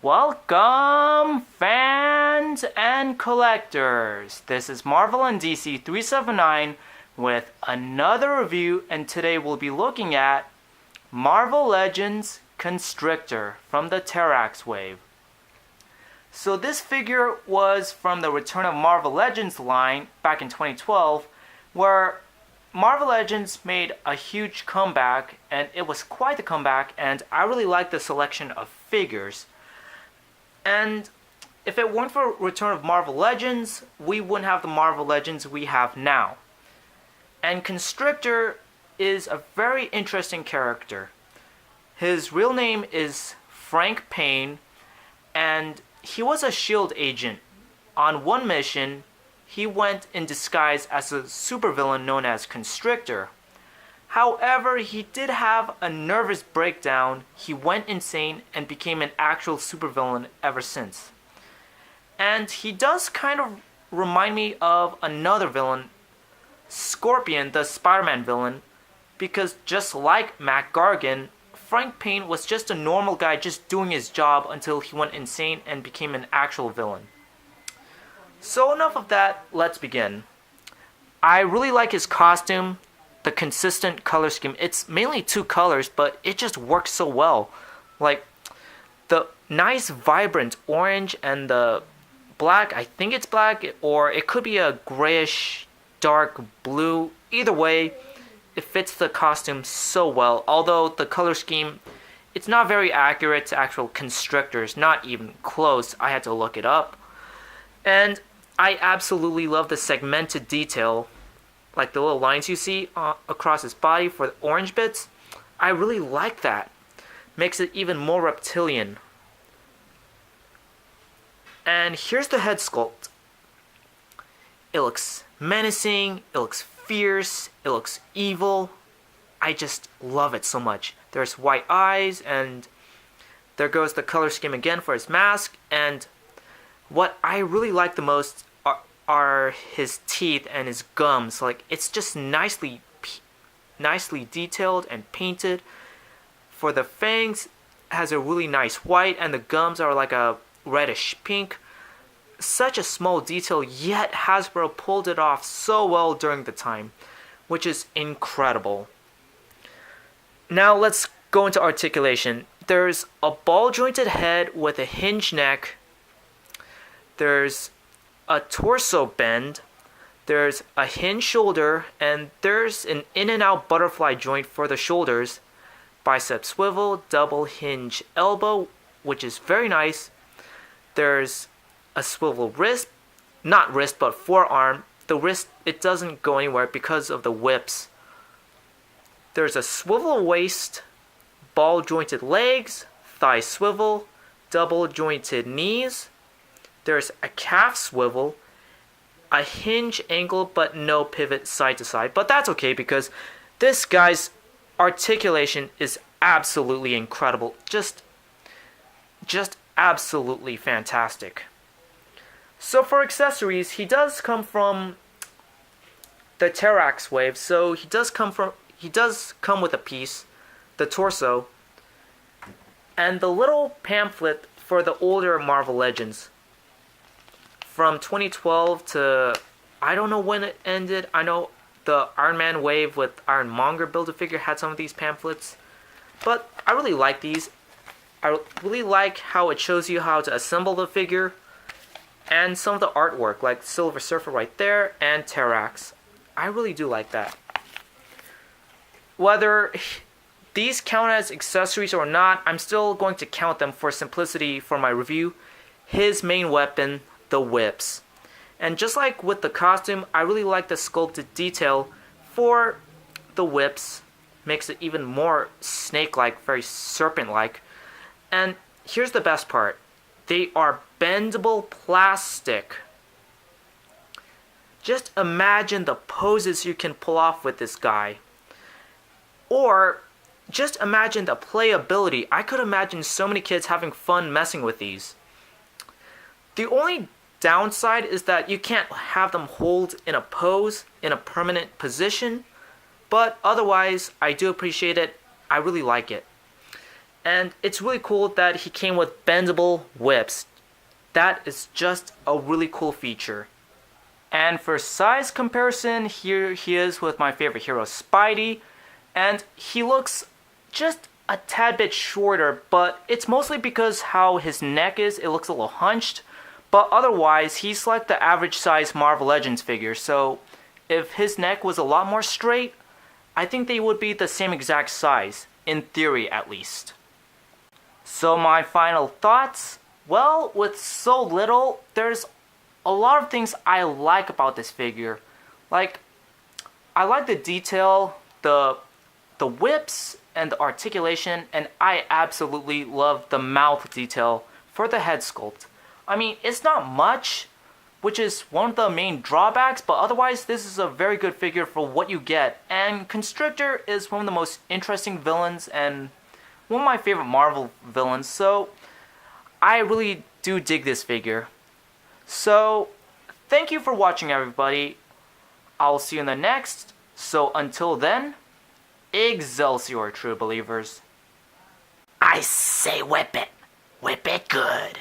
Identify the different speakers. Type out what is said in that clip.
Speaker 1: Welcome, fans and collectors. This is Marvel and DC 379 with another review, and today we'll be looking at Marvel Legends Constrictor from the Terrax wave. So this figure was from the Return of Marvel Legends line back in 2012, where Marvel Legends made a huge comeback, and it was quite a comeback, and I really like the selection of figures. And if it weren't for Return of Marvel Legends, we wouldn't have the Marvel Legends we have now. And Constrictor is a very interesting character. His real name is Frank Payne, and he was a S.H.I.E.L.D. agent. On one mission, he went in disguise as a supervillain known as Constrictor. However, he did have a nervous breakdown, he went insane, and became an actual supervillain ever since. And he does kind of remind me of another villain, Scorpion, the Spider-Man villain, because just like Mac Gargan, Frank Payne was just a normal guy just doing his job until he went insane and became an actual villain. So enough of that, let's begin. I really like his costume, the consistent color scheme. It's mainly two colors, but it just works so well. Like the nice vibrant orange and the black, I think it's black, or it could be a grayish dark blue. Either way, it fits the costume so well. Although the color scheme, it's not very accurate to actual Constrictors, not even close. I had to look it up. And I absolutely love the segmented detail, like the little lines you see across his body for the orange bits. I really like that. Makes it even more reptilian. And here's the head sculpt. It looks menacing, it looks fierce, it looks evil. I just love it so much. There's white eyes, and there goes the color scheme again for his mask. And what I really like the most are his teeth and his gums. Like, it's just nicely detailed and painted. For the fangs, has a really nice white, and the gums are like a reddish pink. Such a small detail, yet Hasbro pulled it off so well during the time, which is incredible. Now let's go into articulation. There's a ball-jointed head with a hinged neck. There's a torso bend, there's a hinged shoulder, and there's an in and out butterfly joint for the shoulders, bicep swivel, double hinge elbow, which is very nice. There's a swivel wrist, not wrist but forearm. The wrist, it doesn't go anywhere because of the whips. There's a swivel waist, ball jointed legs, thigh swivel, double jointed knees. There's a calf swivel, a hinge angle, but no pivot side to side. But that's okay because this guy's articulation is absolutely incredible. Just absolutely fantastic. So for accessories, he does come from the Terrax wave. So he does come with a piece, the torso, and the little pamphlet for the older Marvel Legends. From 2012 to, I don't know when it ended. I know the Iron Man wave with Ironmonger Build-A-Figure had some of these pamphlets. But I really like these. I really like how it shows you how to assemble the figure. And some of the artwork, like Silver Surfer right there and Terrax. I really do like that. Whether these count as accessories or not, I'm still going to count them for simplicity for my review. His main weapon, the whips. And just like with the costume, I really like the sculpted detail for the whips. Makes it even more snake-like, very serpent-like. And here's the best part. They are bendable plastic. Just imagine the poses you can pull off with this guy. Or just imagine the playability. I could imagine so many kids having fun messing with these. The only downside is that you can't have them hold in a pose, in a permanent position, but otherwise I do appreciate it. I really like it. And it's really cool that he came with bendable whips. That is just a really cool feature. And for size comparison, here he is with my favorite hero, Spidey. And he looks just a tad bit shorter, but it's mostly because how his neck is. It looks a little hunched. But otherwise, he's like the average size Marvel Legends figure. So if his neck was a lot more straight, I think they would be the same exact size, in theory at least. So my final thoughts, well, with so little, there's a lot of things I like about this figure. Like, I like the detail, the whips, and the articulation, and I absolutely love the mouth detail for the head sculpt. I mean, it's not much, which is one of the main drawbacks, but otherwise this is a very good figure for what you get. And Constrictor is one of the most interesting villains and one of my favorite Marvel villains, so I really do dig this figure. So, thank you for watching, everybody. I'll see you in the next. So until then, Excelsior, true believers.
Speaker 2: I say whip it. Whip it good.